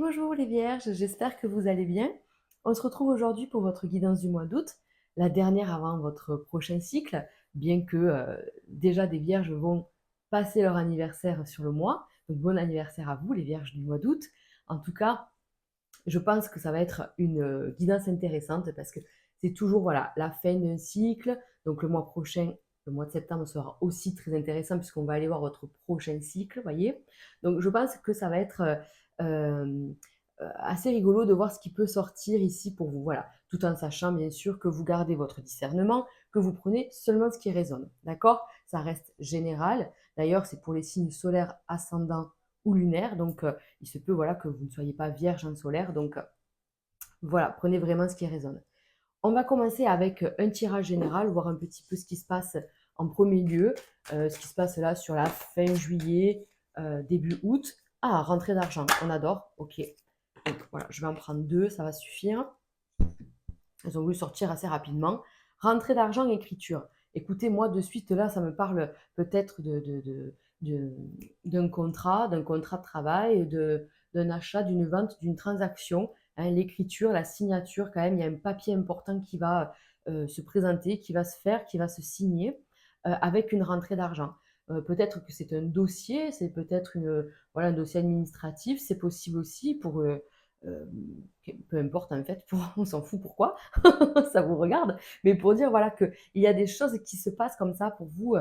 Bonjour les vierges, j'espère que vous allez bien. On se retrouve aujourd'hui pour votre guidance du mois d'août, la dernière avant votre prochain cycle, bien que déjà des vierges vont passer leur anniversaire sur le mois. Donc bon anniversaire à vous les vierges du mois d'août. En tout cas, je pense que ça va être une guidance intéressante parce que c'est toujours voilà, la fin d'un cycle. Donc le mois prochain, le mois de septembre sera aussi très intéressant puisqu'on va aller voir votre prochain cycle, voyez. Donc je pense que ça va être euh, assez rigolo de voir ce qui peut sortir ici pour vous. Voilà, tout en sachant bien sûr que vous gardez votre discernement, que vous prenez seulement ce qui résonne. D'accord? Ça reste général. D'ailleurs, c'est pour les signes solaires ascendants ou lunaires. Donc, il se peut voilà, que vous ne soyez pas vierge en solaire. Donc, voilà, prenez vraiment ce qui résonne. On va commencer avec un tirage général, voir un petit peu ce qui se passe en premier lieu, ce qui se passe là sur la fin juillet, début août. Ah, rentrée d'argent, on adore, ok. Donc voilà, je vais en prendre deux, ça va suffire. Elles ont voulu sortir assez rapidement. Rentrée d'argent, écriture. Écoutez, moi de suite là, ça me parle peut-être d'un contrat de travail, d'un achat, d'une vente, d'une transaction. Hein, l'écriture, la signature, quand même, il y a un papier important qui va se présenter, qui va se faire, qui va se signer avec une rentrée d'argent. Peut-être que c'est un dossier, c'est peut-être voilà, un dossier administratif, c'est possible aussi pour euh, peu importe en fait, on s'en fout pourquoi, ça vous regarde, mais pour dire voilà qu'il y a des choses qui se passent comme ça pour vous,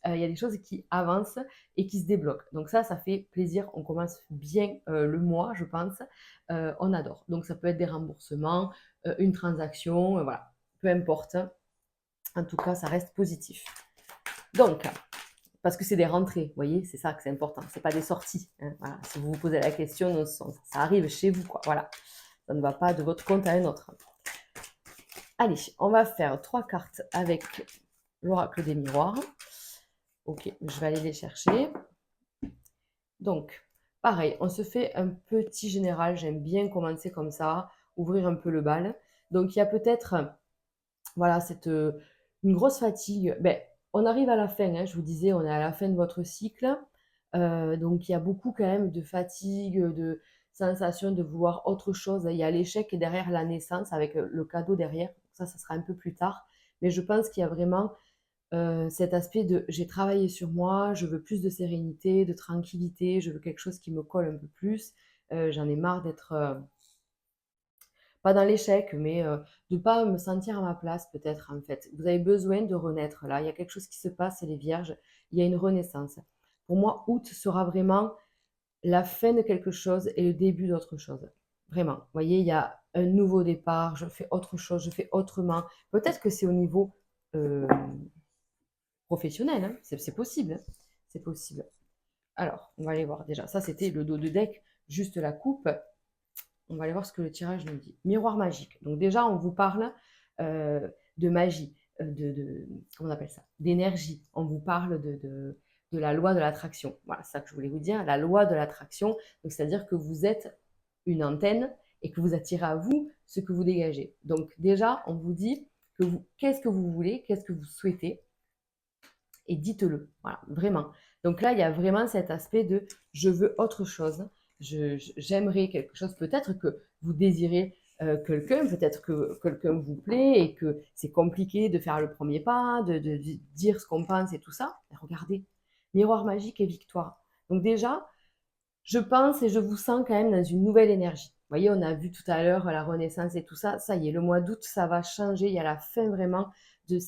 il y a des choses qui avancent et qui se débloquent. Donc ça fait plaisir, on commence bien le mois, je pense, on adore. Donc ça peut être des remboursements, une transaction, voilà, peu importe, en tout cas ça reste positif. Donc, parce que c'est des rentrées, vous voyez, c'est ça que c'est important, c'est pas des sorties. Hein, voilà. Si vous vous posez la question, ça arrive chez vous, quoi, voilà. Ça ne va pas de votre compte à un autre. Allez, on va faire 3 cartes avec l'oracle des miroirs. Ok, je vais aller les chercher. Donc, pareil, on se fait un petit général. J'aime bien commencer comme ça, ouvrir un peu le bal. Donc, il y a peut-être, voilà, une grosse fatigue. Ben, on arrive à la fin, hein, je vous disais, on est à la fin de votre cycle. Donc, il y a beaucoup quand même de fatigue, de sensation de vouloir autre chose. Il y a l'échec et derrière la naissance avec le cadeau derrière. Ça sera un peu plus tard. Mais je pense qu'il y a vraiment cet aspect de j'ai travaillé sur moi, je veux plus de sérénité, de tranquillité, je veux quelque chose qui me colle un peu plus. J'en ai marre d'être pas dans l'échec, mais de ne pas me sentir à ma place peut-être en fait. Vous avez besoin de renaître là. Il y a quelque chose qui se passe, les vierges. Il y a une renaissance. Pour moi, août sera vraiment la fin de quelque chose et le début d'autre chose. Vraiment. Vous voyez, il y a un nouveau départ, je fais autre chose, je fais autrement. Peut-être que c'est au niveau euh, professionnel, hein. C'est possible. Hein. C'est possible. Alors, on va aller voir déjà. Ça, c'était le dos de deck, juste la coupe. On va aller voir ce que le tirage nous dit. Miroir magique. Donc déjà, on vous parle euh, de magie, comment on appelle ça? D'énergie. On vous parle de la loi de l'attraction. Voilà, c'est ça que je voulais vous dire. La loi de l'attraction. Donc, c'est-à-dire que vous êtes une antenne et que vous attirez à vous ce que vous dégagez. Donc déjà, on vous dit que qu'est-ce que vous voulez, qu'est-ce que vous souhaitez et dites-le. Voilà, vraiment. Donc là, il y a vraiment cet aspect de je veux autre chose, j'aimerais quelque chose. Peut-être que vous désirez quelqu'un, peut-être que quelqu'un vous plaît et que c'est compliqué de faire le premier pas, de dire ce qu'on pense et tout ça. Mais regardez, miroir magique et victoire. Donc déjà, je pense et je vous sens quand même dans une nouvelle énergie. Vous voyez, on a vu tout à l'heure la renaissance et tout ça. Ça y est, le mois d'août, ça va changer. Il y a la fin vraiment de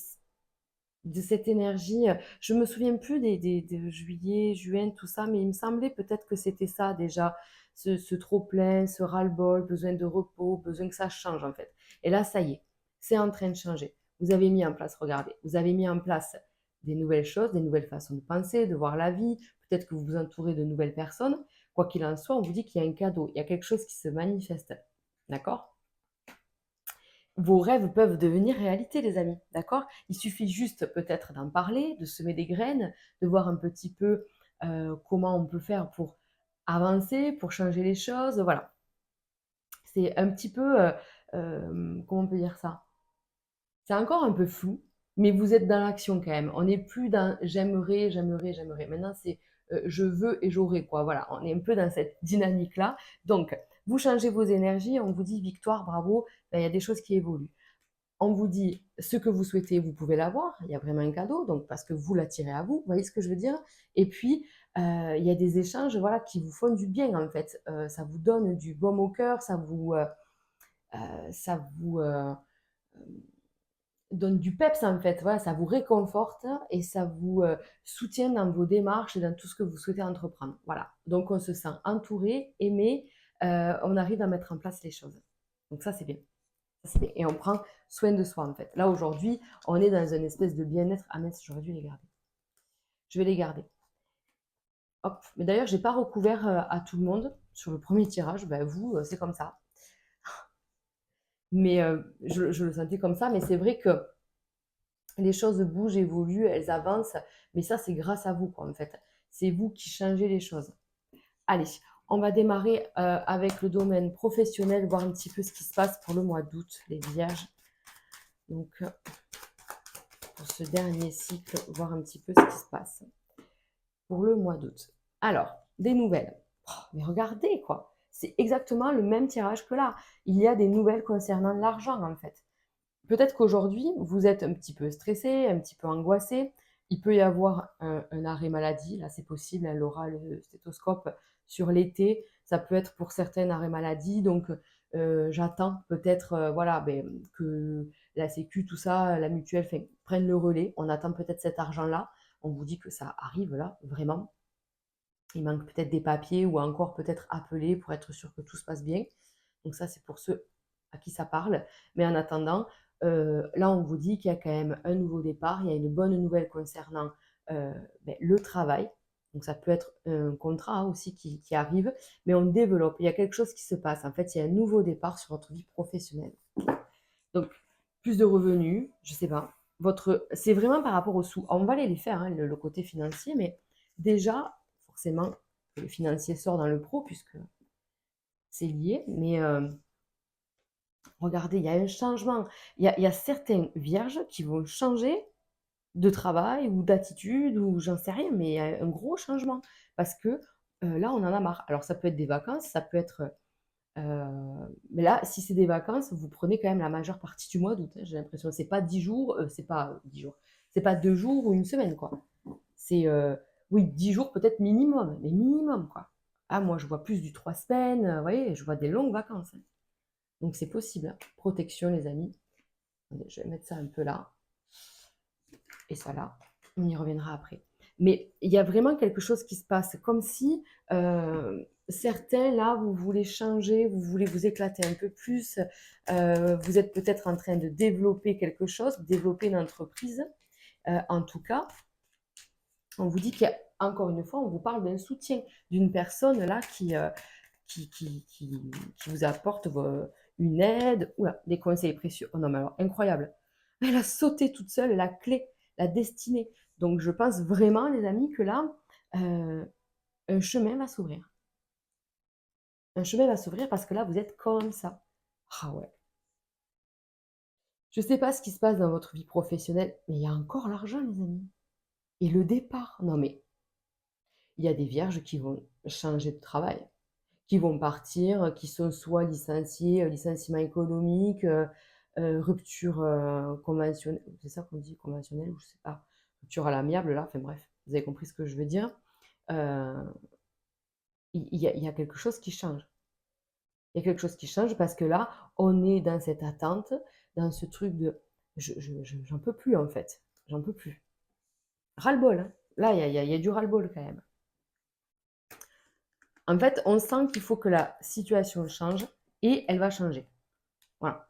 cette énergie. Je me souviens plus de juillet, juin, tout ça, mais il me semblait peut-être que c'était ça déjà, ce trop-plein, ce ras-le-bol, besoin de repos, besoin que ça change en fait. Et là, ça y est, c'est en train de changer. Vous avez mis en place, regardez, vous avez mis en place des nouvelles choses, des nouvelles façons de penser, de voir la vie, peut-être que vous vous entourez de nouvelles personnes. Quoi qu'il en soit, on vous dit qu'il y a un cadeau, il y a quelque chose qui se manifeste. D'accord? Vos rêves peuvent devenir réalité, les amis, d'accord? Il suffit juste peut-être d'en parler, de semer des graines, de voir un petit peu comment on peut faire pour avancer, pour changer les choses. Voilà. C'est un petit peu, comment on peut dire ça? C'est encore un peu flou, mais vous êtes dans l'action quand même. On n'est plus dans j'aimerais, j'aimerais, j'aimerais. Maintenant, c'est je veux et j'aurai, quoi. Voilà, on est un peu dans cette dynamique-là. Donc, Vous changez vos énergies, on vous dit victoire, bravo, ben, il y a des choses qui évoluent. On vous dit ce que vous souhaitez, vous pouvez l'avoir, il y a vraiment un cadeau, donc parce que vous l'attirez à vous, vous voyez ce que je veux dire? Et puis, il y a des échanges, voilà, qui vous font du bien, en fait. Ça vous donne du baume au cœur, ça vous, donne du peps, en fait. Voilà, ça vous réconforte et ça vous, soutient dans vos démarches et dans tout ce que vous souhaitez entreprendre. Voilà, donc on se sent entouré, aimé, on arrive à mettre en place les choses. Donc ça, c'est bien. Et on prend soin de soi, en fait. Là, aujourd'hui, on est dans une espèce de bien-être. Ah mince, j'aurais dû les garder. Je vais les garder. Hop. Mais d'ailleurs, je n'ai pas recouvert à tout le monde sur le premier tirage. Ben, vous, c'est comme ça. Mais je le sentais comme ça. Mais c'est vrai que les choses bougent, évoluent, elles avancent. Mais ça, c'est grâce à vous, quoi, en fait. C'est vous qui changez les choses. Allez, on va démarrer avec le domaine professionnel, voir un petit peu ce qui se passe pour le mois d'août, les vierges. Donc, pour ce dernier cycle, voir un petit peu ce qui se passe pour le mois d'août. Alors, des nouvelles. Oh, mais regardez, quoi. C'est exactement le même tirage que là. Il y a des nouvelles concernant l'argent, en fait. Peut-être qu'aujourd'hui, vous êtes un petit peu stressé, un petit peu angoissé. Il peut y avoir un arrêt maladie. Là, c'est possible. Elle aura le stéthoscope sur l'été. Ça peut être pour certains arrêt maladie. Donc, j'attends peut-être voilà, ben, que la Sécu, tout ça, la mutuelle prenne le relais. On attend peut-être cet argent-là. On vous dit que ça arrive là, vraiment. Il manque peut-être des papiers ou encore peut-être appeler pour être sûr que tout se passe bien. Donc ça, c'est pour ceux à qui ça parle. Mais en attendant, là, on vous dit qu'il y a quand même un nouveau départ. Il y a une bonne nouvelle concernant ben, le travail. Donc ça peut être un contrat aussi qui arrive, mais on développe. Il y a quelque chose qui se passe. En fait, il y a un nouveau départ sur votre vie professionnelle. Donc, plus de revenus, je sais pas. C'est vraiment par rapport aux sous. On va aller les faire, hein, le côté financier, mais déjà, forcément, le financier sort dans le pro puisque c'est lié. Mais regardez, il y a un changement. Il y a certains vierges qui vont changer de travail ou d'attitude ou j'en sais rien, mais il y a un gros changement parce que là, on en a marre. Alors, ça peut être des vacances, ça peut être mais là, si c'est des vacances, vous prenez quand même la majeure partie du mois d'août, hein, j'ai l'impression. C'est pas 10 jours, c'est pas 10 jours. C'est pas 2 jours ou une semaine, quoi. C'est oui, 10 jours peut-être minimum, mais minimum, quoi. Ah, moi, je vois plus du 3 semaines, vous voyez, je vois des longues vacances, hein. Donc, c'est possible, hein. Protection, les amis. Attendez, je vais mettre ça un peu là et ça là. On y reviendra après. Mais il y a vraiment quelque chose qui se passe, comme si certains, là, vous voulez changer, vous voulez vous éclater un peu plus, vous êtes peut-être en train de développer quelque chose, développer une entreprise. En tout cas, on vous dit qu'il y a, encore une fois, on vous parle d'un soutien, d'une personne là qui vous apporte une aide, oula, des conseils précieux. Oh non, mais alors, incroyable. Elle a sauté toute seule la clé, la destinée. Donc, je pense vraiment, les amis, que là, euh, un chemin va s'ouvrir. Un chemin va s'ouvrir parce que là, vous êtes comme ça. Ah ouais. Je ne sais pas ce qui se passe dans votre vie professionnelle, mais il y a encore l'argent, les amis. Et le départ. Non, mais il y a des vierges qui vont changer de travail, qui vont partir, qui sont soit licenciés, licenciement économique, rupture conventionnelle, c'est ça qu'on dit, conventionnelle, ou je sais pas, rupture à l'amiable, là, enfin bref, vous avez compris ce que je veux dire. Euh, il y a quelque chose qui change. Il y a quelque chose qui change parce que là, on est dans cette attente, dans ce truc de j'en peux plus en fait, j'en peux plus. Ras-le-bol, hein. Là, il y a du ras-le-bol quand même. En fait, on sent qu'il faut que la situation change et elle va changer. Voilà.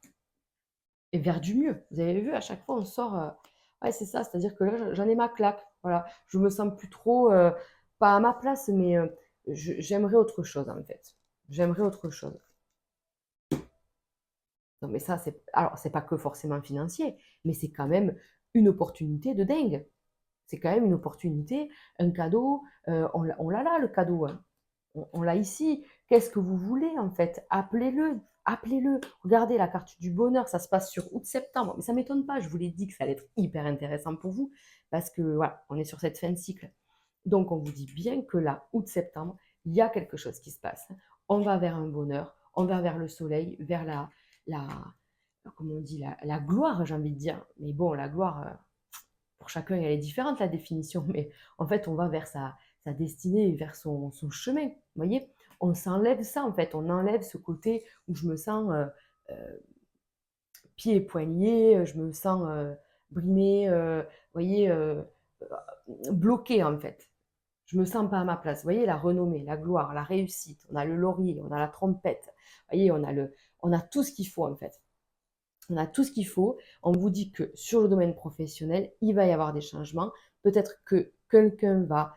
Et vers du mieux. Vous avez vu, à chaque fois, on sort. Ouais, c'est ça, c'est-à-dire que là, j'en ai ma claque. Voilà. Je me sens plus trop, pas à ma place, mais j'aimerais autre chose, en fait. J'aimerais autre chose. Non, mais ça, c'est. Alors, c'est pas que forcément financier, mais c'est quand même une opportunité de dingue. C'est quand même une opportunité, un cadeau. On l'a là, le cadeau, hein. On l'a ici. Qu'est-ce que vous voulez en fait? Appelez-le, appelez-le. Regardez la carte du bonheur, ça se passe sur août-septembre. Mais ça ne m'étonne pas, je vous l'ai dit que ça allait être hyper intéressant pour vous parce que voilà, on est sur cette fin de cycle. Donc on vous dit bien que là, août-septembre, il y a quelque chose qui se passe. On va vers un bonheur, on va vers le soleil, vers la comment on dit, la gloire, j'ai envie de dire. Mais bon, la gloire, pour chacun, elle est différente, la définition, mais en fait, on va vers sa destinée, vers son chemin. Vous voyez? On s'enlève ça, en fait. On enlève ce côté où je me sens pieds et poings liés, je me sens brimée, vous voyez, bloquée, en fait. Je me sens pas à ma place. Vous voyez, la renommée, la gloire, la réussite. On a le laurier, on a la trompette. Vous voyez, on a tout ce qu'il faut, en fait. On a tout ce qu'il faut. On vous dit que sur le domaine professionnel, il va y avoir des changements. Peut-être que quelqu'un va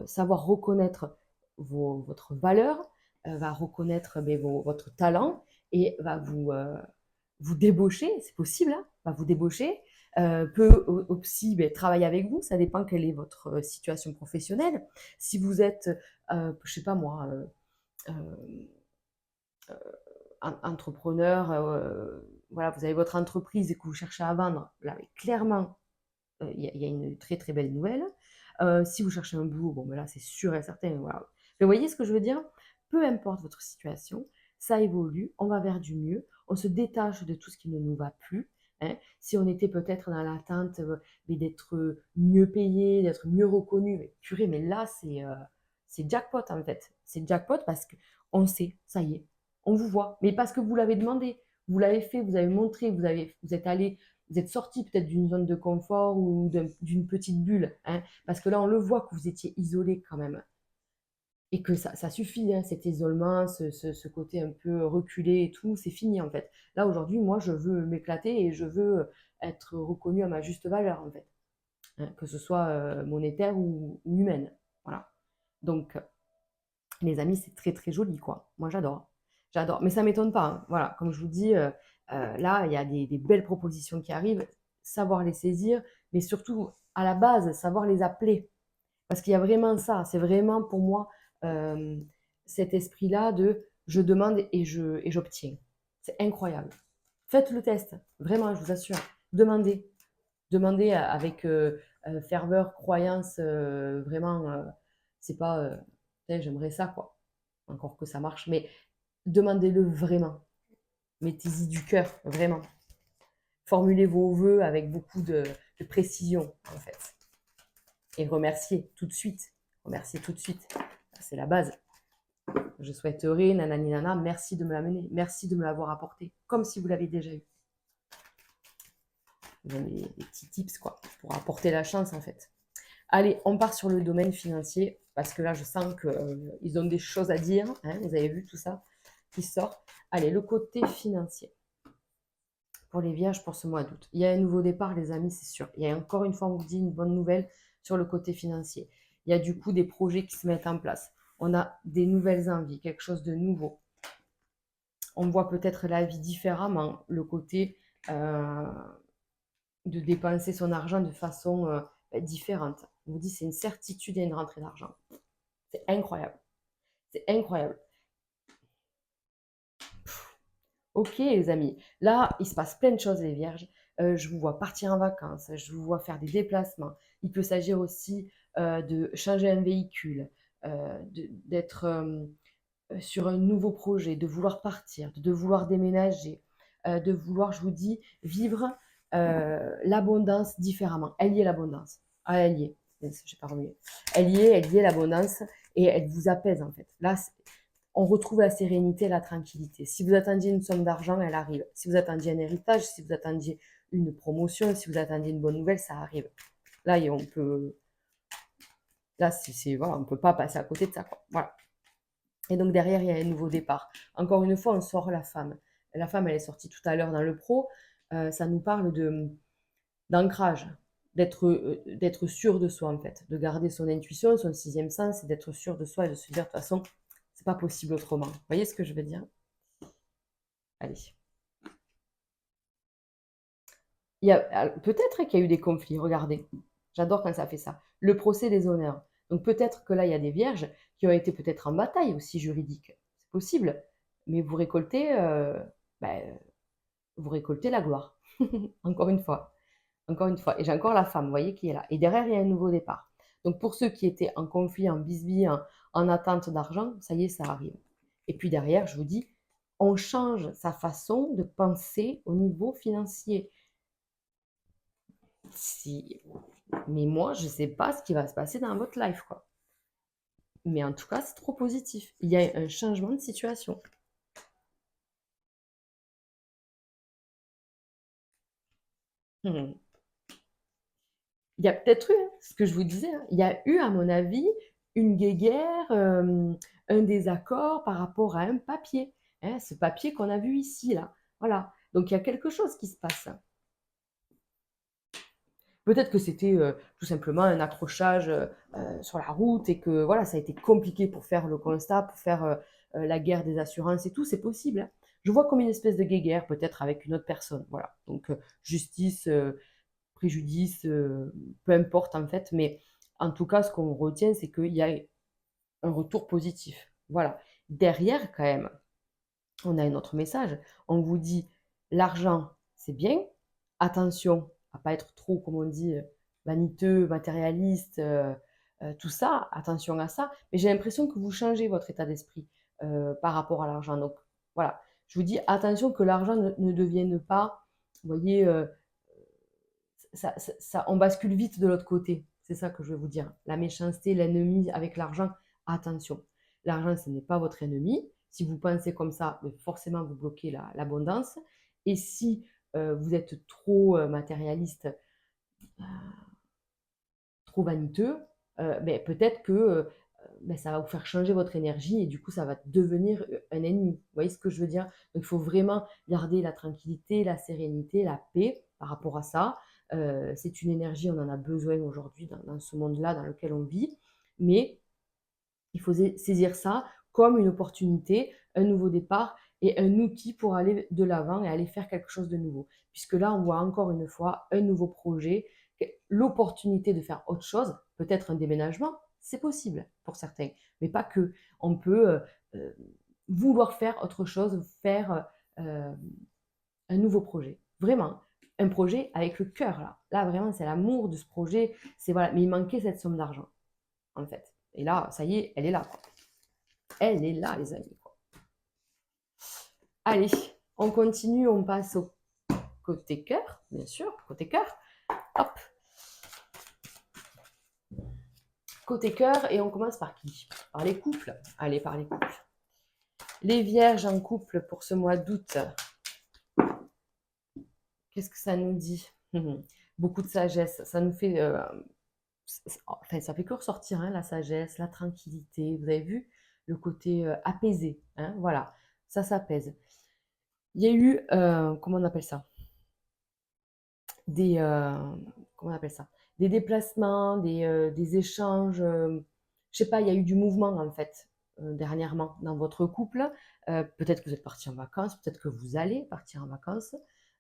savoir reconnaître votre valeur, va reconnaître votre talent et va vous débaucher. C'est possible, hein, va vous débaucher. Peut aussi travailler avec vous. Ça dépend quelle est votre situation professionnelle. Si vous êtes, je sais pas moi, entrepreneur, voilà, vous avez votre entreprise et que vous cherchez à vendre, là, clairement, il y a une très très belle nouvelle. Si vous cherchez un boulot, bon, ben là, c'est sûr et certain, voilà. Mais vous voyez ce que je veux dire? Peu importe votre situation, ça évolue, on va vers du mieux, on se détache de tout ce qui ne nous va plus. Hein. Si on était peut-être dans l'attente d'être mieux payé, d'être mieux reconnu, mais purée, mais là, c'est jackpot en fait. C'est jackpot parce qu'on sait, ça y est, on vous voit. Mais parce que vous l'avez demandé, vous l'avez fait, vous avez montré, vous êtes allé, vous êtes sorti peut-être d'une zone de confort ou d'une petite bulle. Hein, parce que là, on le voit que vous étiez isolé quand même. Et que ça suffit, hein, cet isolement, ce côté un peu reculé et tout, c'est fini en fait. Là, aujourd'hui, moi, je veux m'éclater et je veux être reconnue à ma juste valeur en fait. Hein, que ce soit monétaire ou humaine. Voilà. Donc, les amis, c'est très très joli, quoi. Moi, j'adore. J'adore. Mais ça ne m'étonne pas. Hein. Voilà, comme je vous dis, là, il y a des belles propositions qui arrivent. Savoir les saisir, mais surtout, à la base, savoir les appeler. Parce qu'il y a vraiment ça. C'est vraiment pour moi euh, cet esprit-là de je demande et j'obtiens. C'est incroyable. Faites le test. Vraiment, je vous assure. Demandez. Demandez avec ferveur, croyance, vraiment, c'est pas j'aimerais ça, quoi. Encore que ça marche, mais demandez-le vraiment. Mettez-y du cœur, vraiment. Formulez vos vœux avec beaucoup de précision, en fait. Et remerciez tout de suite. Remerciez tout de suite. C'est la base. Je souhaiterais, nanani nana, merci de me l'amener. Merci de me l'avoir apporté. Comme si vous l'avez déjà eu. Des petits tips, quoi, pour apporter la chance, en fait. Allez, on part sur le domaine financier, parce que là, je sens qu'ils ont des choses à dire. Hein, vous avez vu tout ça qui sort. Allez, le côté financier. Pour les vierges, pour ce mois d'août. Il y a un nouveau départ, les amis, c'est sûr. Il y a encore une fois, on vous dit une bonne nouvelle sur le côté financier. Il y a du coup des projets qui se mettent en place. On a des nouvelles envies, quelque chose de nouveau. On voit peut-être la vie différemment, le côté de dépenser son argent de façon différente. On vous dit c'est une certitude et une rentrée d'argent. C'est incroyable. C'est incroyable. Ok les amis, là il se passe plein de choses les vierges. Je vous vois partir en vacances, je vous vois faire des déplacements. Il peut s'agir aussi de changer un véhicule, d'être sur un nouveau projet, de vouloir partir, de vouloir déménager, de vouloir, je vous dis, vivre l'abondance différemment. Elle y est l'abondance. Ah, elle y est. Je n'ai pas remué. Elle y est l'abondance et elle vous apaise en fait. Là, on retrouve la sérénité, la tranquillité. Si vous attendiez une somme d'argent, elle arrive. Si vous attendiez un héritage, si vous attendiez une promotion, si vous attendiez une bonne nouvelle, ça arrive. Là, on peut, là, voilà, on peut pas passer à côté de ça, quoi. Voilà. Et donc derrière, il y a un nouveau départ. Encore une fois, on sort la femme. La femme, elle est sortie tout à l'heure dans le pro. Ça nous parle d'ancrage, d'être sûr de soi en fait, de garder son intuition, son sixième sens, et d'être sûr de soi et de se dire de toute façon, c'est pas possible autrement. Vous voyez ce que je veux dire? Allez. Peut-être qu'il y a eu des conflits, regardez. J'adore quand ça fait ça. Le procès des honneurs. Donc peut-être que là, il y a des vierges qui ont été peut-être en bataille aussi juridique. C'est possible. Mais vous récoltez la gloire. Encore une fois. Encore une fois. Et j'ai encore la femme, vous voyez, qui est là. Et derrière, il y a un nouveau départ. Donc pour ceux qui étaient en conflit, en bisbille, en attente d'argent, ça y est, ça arrive. Et puis derrière, je vous dis, On change sa façon de penser au niveau financier. Si mais moi, je sais pas ce qui va se passer dans votre life, quoi. Mais en tout cas, c'est trop positif. Il y a un changement de situation. Mmh. Il y a peut-être eu, hein, ce que je vous disais, hein, il y a eu, à mon avis, une guéguerre, un désaccord par rapport à un papier, hein, ce papier qu'on a vu ici, là. Voilà. Donc il y a quelque chose qui se passe. Peut-être que c'était tout simplement un accrochage sur la route et que voilà, ça a été compliqué pour faire le constat, pour faire la guerre des assurances et tout, c'est possible, hein. Je vois comme une espèce de guéguerre, peut-être avec une autre personne. Voilà. Donc justice, préjudice, peu importe en fait, mais en tout cas, ce qu'on retient, c'est qu'il y a un retour positif. Voilà. Derrière, quand même, on a un autre message. On vous dit l'argent, c'est bien. Attention à pas être trop, comme on dit, vaniteux, matérialiste, tout ça. Attention à ça. Mais j'ai l'impression que vous changez votre état d'esprit par rapport à l'argent. Donc voilà, je vous dis attention que l'argent ne devienne pas, vous voyez, on bascule vite de l'autre côté. C'est ça que je veux vous dire. La méchanceté, l'ennemi avec l'argent, attention. L'argent, ce n'est pas votre ennemi. Si vous pensez comme ça, forcément, vous bloquez l'abondance. Et si vous êtes trop matérialiste, trop vaniteux, peut-être que ça va vous faire changer votre énergie et du coup, ça va devenir un ennemi. Vous voyez ce que je veux dire? Donc, il faut vraiment garder la tranquillité, la sérénité, la paix par rapport à ça. C'est une énergie, on en a besoin aujourd'hui dans ce monde-là dans lequel on vit. Mais il faut saisir ça comme une opportunité, un nouveau départ et un outil pour aller de l'avant et aller faire quelque chose de nouveau. Puisque là, on voit encore une fois un nouveau projet, l'opportunité de faire autre chose, peut-être un déménagement, c'est possible pour certains, mais pas que. On peut euh, vouloir faire autre chose, faire un nouveau projet. Vraiment, un projet avec le cœur là. Là, vraiment, c'est l'amour de ce projet. C'est voilà, mais il manquait cette somme d'argent en fait. Et là, ça y est, elle est là, quoi. Elle est là, les amis, quoi. Allez, on continue, on passe au côté cœur, bien sûr, côté cœur. Hop, côté cœur, et on commence par qui? Par les couples. Allez, par les couples. Les vierges en couple pour ce mois d'août. Qu'est-ce que ça nous dit? Beaucoup de sagesse. Ça nous fait. Enfin, ça fait que ressortir hein, la sagesse, la tranquillité. Vous avez vu le côté apaisé. Hein, voilà, ça s'apaise. Il y a eu, comment on appelle ça? Des, comment on appelle ça? Des déplacements, des échanges. Je sais pas, il y a eu du mouvement en fait dernièrement dans votre couple. Peut-être que vous êtes parti en vacances, peut-être que vous allez partir en vacances,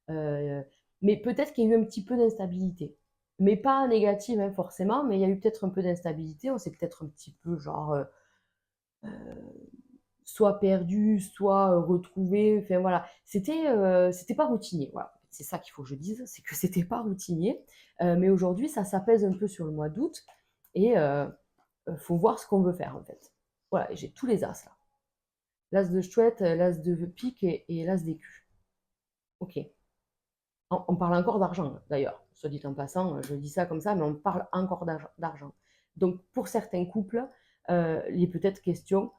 euh, mais peut-être qu'il y a eu un petit peu d'instabilité. Mais pas négative hein, forcément, mais il y a eu peut-être un peu d'instabilité. On s'est peut-être un petit peu genre soit perdu, soit retrouvé. Enfin voilà, c'était pas routinier. Voilà, c'est ça qu'il faut que je dise, c'est que c'était pas routinier. Mais aujourd'hui, ça s'apaise un peu sur le mois d'août et faut voir ce qu'on veut faire en fait. Voilà, j'ai tous les as là. L'as de chouette, l'as de pique et l'as d'écu. Ok. On parle encore d'argent d'ailleurs. Soit dit en passant, je dis ça comme ça, mais on parle encore d'argent. Donc pour certains couples, il est peut-être question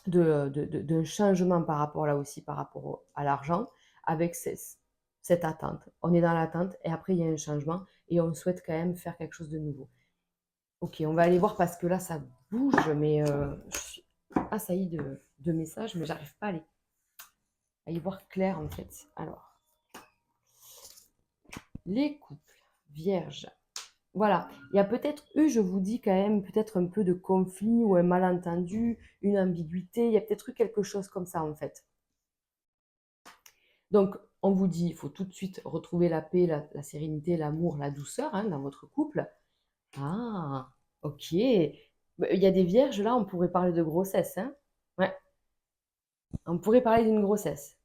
d'un changement par rapport là aussi, par rapport à l'argent, avec cette attente. On est dans l'attente et après il y a un changement et on souhaite quand même faire quelque chose de nouveau. Ok, on va aller voir parce que là ça bouge, mais je suis assaillie de messages, mais j'arrive pas à y voir clair en fait. Alors, les couples vierges. Voilà, il y a peut-être eu, je vous dis quand même, peut-être un peu de conflit ou un malentendu, une ambiguïté, il y a peut-être eu quelque chose comme ça en fait. Donc, on vous dit, il faut tout de suite retrouver la paix, la sérénité, l'amour, la douceur hein, dans votre couple. Ah, ok. Il y a des vierges, là, on pourrait parler de grossesse. Hein. Ouais, on pourrait parler d'une grossesse.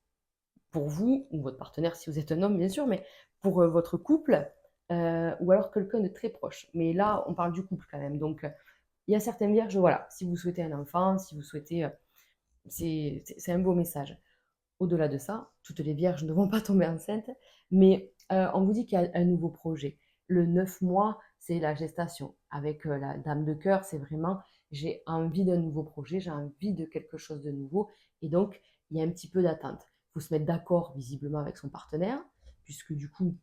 Pour vous, ou votre partenaire, si vous êtes un homme, bien sûr, mais pour votre couple, ou alors quelqu'un de très proche. Mais là, on parle du couple quand même. Donc, il y a certaines vierges, voilà, si vous souhaitez un enfant, si vous souhaitez C'est un beau message. Au-delà de ça, toutes les vierges ne vont pas tomber enceintes, mais on vous dit qu'il y a un nouveau projet. Le 9 mois, c'est la gestation. Avec la dame de cœur, c'est vraiment j'ai envie d'un nouveau projet, j'ai envie de quelque chose de nouveau. Et donc, il y a un petit peu d'attente. Il faut se mettre d'accord visiblement avec son partenaire, puisque du coup,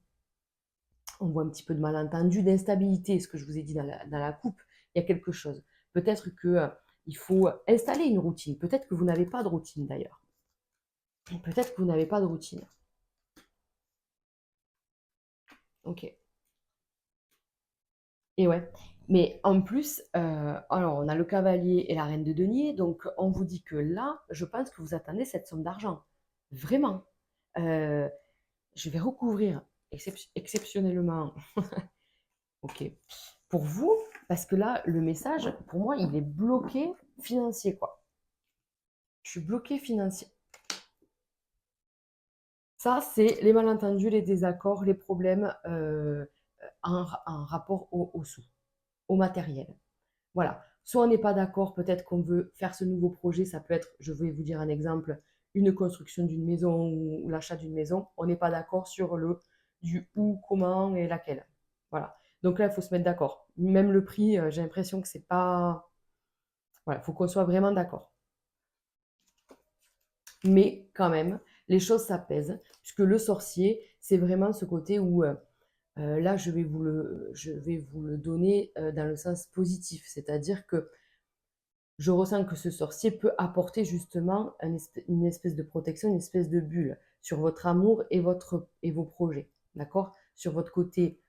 on voit un petit peu de malentendu, d'instabilité, ce que je vous ai dit dans la coupe. Il y a quelque chose. Peut-être qu'il faut installer une routine. Peut-être que vous n'avez pas de routine d'ailleurs. Peut-être que vous n'avez pas de routine. Ok. Et ouais. Mais en plus, alors on a le cavalier et la reine de denier, donc on vous dit que là, je pense que vous attendez cette somme d'argent. Vraiment. Euh, je vais recouvrir exceptionnellement, ok, pour vous, parce que là, le message, pour moi, il est bloqué financier, quoi. Je suis bloqué financier. Ça, c'est les malentendus, les désaccords, les problèmes en rapport au sous, au matériel. Voilà. Soit on n'est pas d'accord, peut-être qu'on veut faire ce nouveau projet, ça peut être, je vais vous dire un exemple, une construction d'une maison ou l'achat d'une maison. On n'est pas d'accord sur le du où, comment et laquelle. Voilà. Donc là, il faut se mettre d'accord. Même le prix, j'ai l'impression que c'est pas. Voilà, il faut qu'on soit vraiment d'accord. Mais quand même, les choses s'apaisent, puisque le sorcier, c'est vraiment ce côté où là, je vais vous le donner dans le sens positif, c'est-à-dire que je ressens que ce sorcier peut apporter justement une espèce de protection, une espèce de bulle sur votre amour et vos projets, d'accord? Sur votre côté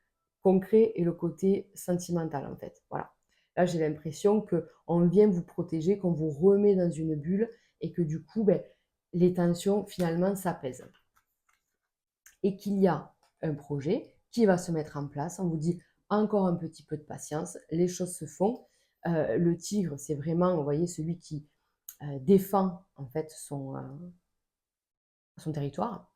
concret et le côté sentimental, en fait. Voilà. Là, j'ai l'impression qu'on vient vous protéger, qu'on vous remet dans une bulle et que du coup, ben, les tensions, finalement, s'apaisent. Et qu'il y a un projet qui va se mettre en place. On vous dit encore un petit peu de patience, les choses se font. Le tigre, c'est vraiment, vous voyez, celui qui défend en fait son territoire,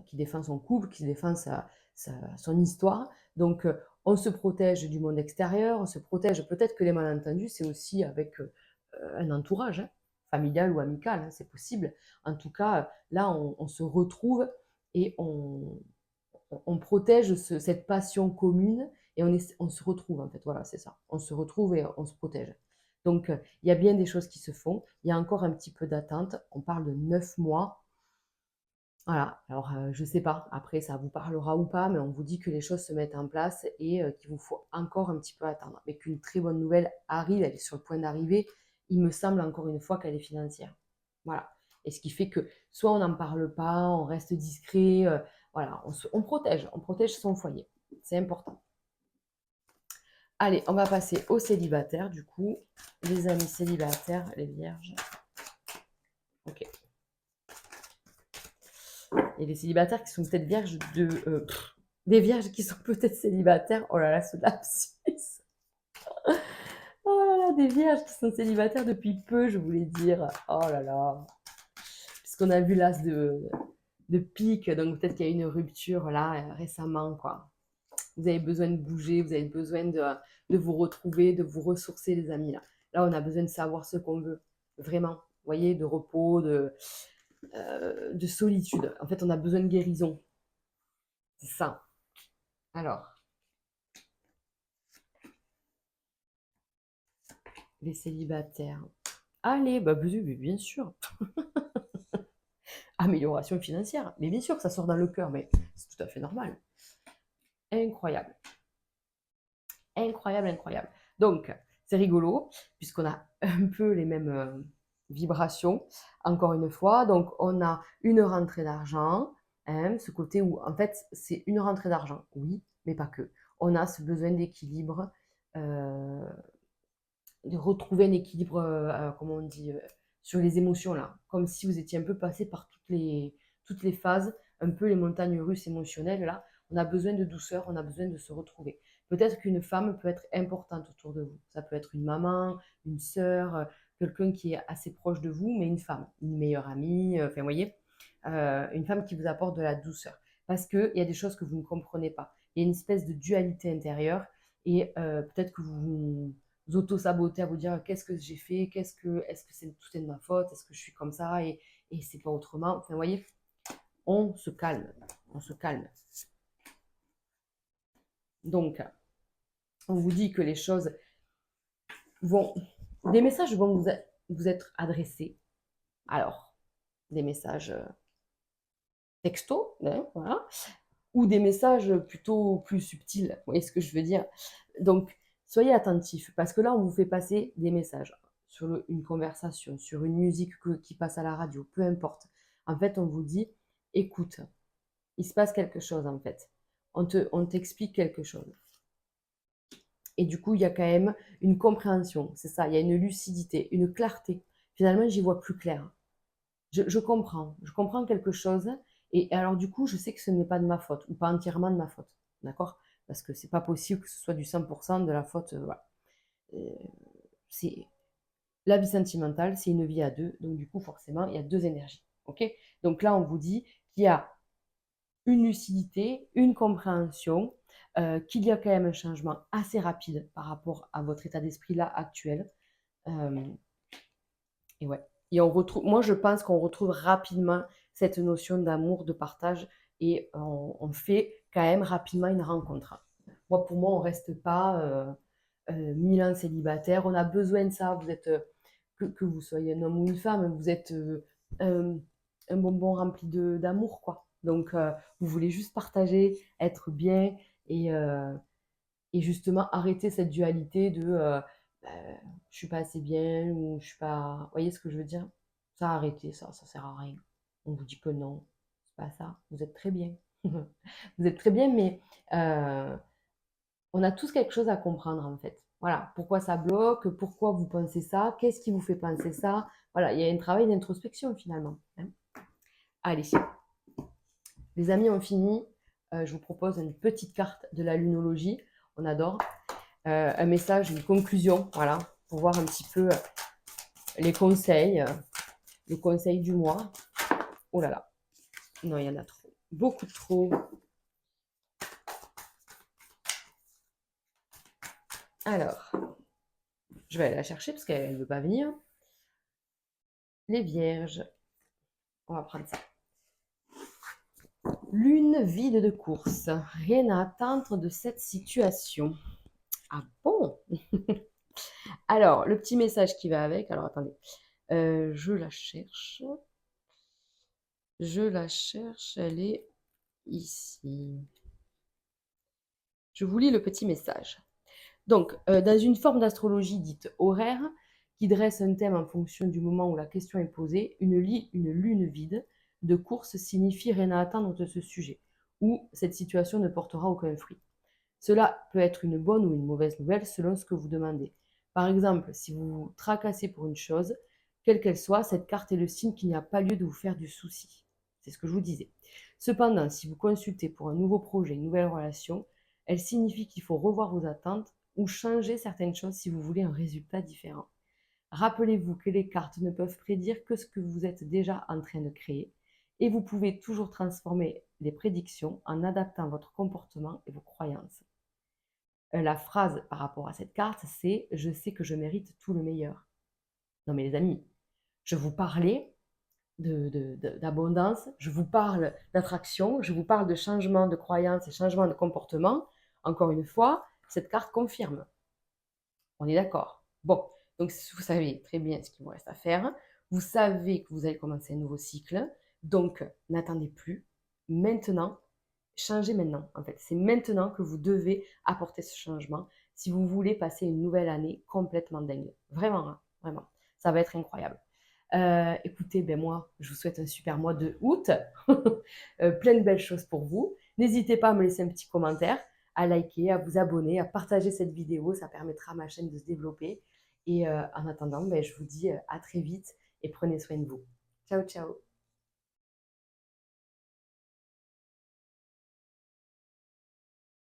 qui défend son couple, qui défend son histoire. Donc, on se protège du monde extérieur, on se protège. Peut-être que les malentendus, c'est aussi avec un entourage, hein, familial ou amical, hein, c'est possible. En tout cas, là, on se retrouve et on protège cette passion commune et on se retrouve en fait. Voilà, c'est ça. On se retrouve et on se protège. Donc, il y a bien des choses qui se font. Il y a encore un petit peu d'attente. On parle de 9 mois. Voilà, alors je ne sais pas, après ça vous parlera ou pas, mais on vous dit que les choses se mettent en place et qu'il vous faut encore un petit peu attendre. Mais qu'une très bonne nouvelle arrive, elle est sur le point d'arriver. Il me semble encore une fois qu'elle est financière. Voilà. Et ce qui fait que soit on n'en parle pas, on reste discret, voilà, on protège son foyer. C'est important. Allez, on va passer aux célibataires du coup. Les amis célibataires, les vierges. Ok. Et les célibataires qui sont peut-être vierges des vierges qui sont peut-être célibataires. Oh là là, ce lapsus. Oh là là, des vierges qui sont célibataires depuis peu, je voulais dire. Oh là là. Puisqu'on a vu l'as de pique, donc peut-être qu'il y a eu une rupture là récemment, quoi. Vous avez besoin de bouger, vous avez besoin de vous retrouver, de vous ressourcer, les amis. Là, on a besoin de savoir ce qu'on veut. Vraiment. Vous voyez, de repos, de solitude. En fait, on a besoin de guérison. C'est ça. Alors, les célibataires. Allez, bah bien sûr. Amélioration financière. Mais bien sûr que ça sort dans le cœur, mais c'est tout à fait normal. Incroyable. Incroyable, incroyable. Donc, c'est rigolo, puisqu'on a un peu les mêmes vibrations, encore une fois. Donc, on a une rentrée d'argent, hein, ce côté où, en fait, c'est une rentrée d'argent, oui, mais pas que. On a ce besoin d'équilibre, euh, de retrouver un équilibre, comment on dit, sur les émotions, là. Comme si vous étiez un peu passé par toutes les phases, un peu les montagnes russes émotionnelles, là. On a besoin de douceur, on a besoin de se retrouver. Peut-être qu'une femme peut être importante autour de vous. Ça peut être une maman, une sœur, quelqu'un qui est assez proche de vous, mais une femme, une meilleure amie, enfin, vous voyez, une femme qui vous apporte de la douceur. Parce qu'il y a des choses que vous ne comprenez pas. Il y a une espèce de dualité intérieure et peut-être que auto-saboter, à vous dire qu'est-ce que j'ai fait, est-ce que c'est tout est de ma faute, est-ce que je suis comme ça et c'est pas autrement. Enfin, vous voyez, on se calme, on se calme. Donc, on vous dit que les choses vont, des messages vont vous être adressés. Alors, des messages texto, hein, voilà, ou des messages plutôt plus subtils. Vous voyez ce que je veux dire? Donc, soyez attentifs, parce que là, on vous fait passer des messages sur une conversation, sur une musique qui passe à la radio, peu importe. En fait, on vous dit, écoute, il se passe quelque chose, en fait. On t'explique quelque chose. Et du coup, il y a quand même une compréhension, c'est ça, il y a une lucidité, une clarté. Finalement, j'y vois plus clair. Je comprends quelque chose. Et alors, du coup, je sais que ce n'est pas de ma faute, ou pas entièrement de ma faute. D'accord? Parce que c'est pas possible que ce soit du 100% de la faute. Voilà. Euh, c'est, la vie sentimentale, c'est une vie à deux. Donc, du coup, forcément, il y a deux énergies. OK? Donc là, on vous dit qu'il y a une lucidité, une compréhension, qu'il y a quand même un changement assez rapide par rapport à votre état d'esprit là actuel. Euh, et ouais. Et on retrouve, moi, je pense qu'on retrouve rapidement cette notion d'amour, de partage, et on fait quand même rapidement une rencontre. Moi, pour moi, on reste pas 1000 ans célibataire. On a besoin de ça. Vous êtes, que vous soyez un homme ou une femme, vous êtes un, un bonbon rempli d'amour, quoi. Donc, vous voulez juste partager, être bien et, euh, et justement arrêter cette dualité de bah, je suis pas assez bien ou je suis pas. Vous voyez ce que je veux dire? Ça, arrêtez, ça sert à rien. On vous dit que non, c'est pas ça. Vous êtes très bien. Vous êtes très bien, mais euh, on a tous quelque chose à comprendre en fait. Voilà, pourquoi ça bloque, pourquoi vous pensez ça, qu'est-ce qui vous fait penser ça. Voilà, il y a un travail d'introspection finalement, hein. Allez, les amis, on finit. Je vous propose une petite carte de la lunologie. On adore. Un message, une conclusion, voilà, pour voir un petit peu les conseils, le conseil du mois. Oh là là, non, il y en a trop, beaucoup trop. Alors, je vais aller la chercher parce qu'elle ne veut pas venir. Les vierges, on va prendre ça. Lune vide de course, rien à attendre de cette situation. Ah bon? Alors, le petit message qui va avec, alors attendez, je la cherche. Je la cherche, elle est ici. Je vous lis le petit message. Donc, dans une forme d'astrologie dite horaire, qui dresse un thème en fonction du moment où la question est posée, une lune vide de course signifie rien à attendre de ce sujet, ou cette situation ne portera aucun fruit. Cela peut être une bonne ou une mauvaise nouvelle selon ce que vous demandez. Par exemple, si vous vous tracassez pour une chose, quelle qu'elle soit, cette carte est le signe qu'il n'y a pas lieu de vous faire du souci. C'est ce que je vous disais. Cependant, si vous consultez pour un nouveau projet, une nouvelle relation, elle signifie qu'il faut revoir vos attentes ou changer certaines choses si vous voulez un résultat différent. Rappelez-vous que les cartes ne peuvent prédire que ce que vous êtes déjà en train de créer et vous pouvez toujours transformer les prédictions en adaptant votre comportement et vos croyances. La phrase par rapport à cette carte, c'est je sais que je mérite tout le meilleur. Non mais les amis, je vous parlais d'abondance, je vous parle d'attraction, je vous parle de changement de croyance et changement de comportement. Encore une fois, cette carte confirme. On est d'accord. Bon, donc vous savez très bien ce qu'il vous reste à faire. Vous savez que vous allez commencer un nouveau cycle. Donc, n'attendez plus. Maintenant, changez maintenant. En fait, c'est maintenant que vous devez apporter ce changement si vous voulez passer une nouvelle année complètement dingue. Vraiment, hein, vraiment. Ça va être incroyable. Écoutez, ben moi, je vous souhaite un super mois de août. Plein de belles choses pour vous. N'hésitez pas à me laisser un petit commentaire, à liker, à vous abonner, à partager cette vidéo. Ça permettra à ma chaîne de se développer. Et en attendant, ben, je vous dis à très vite et prenez soin de vous. Ciao, ciao.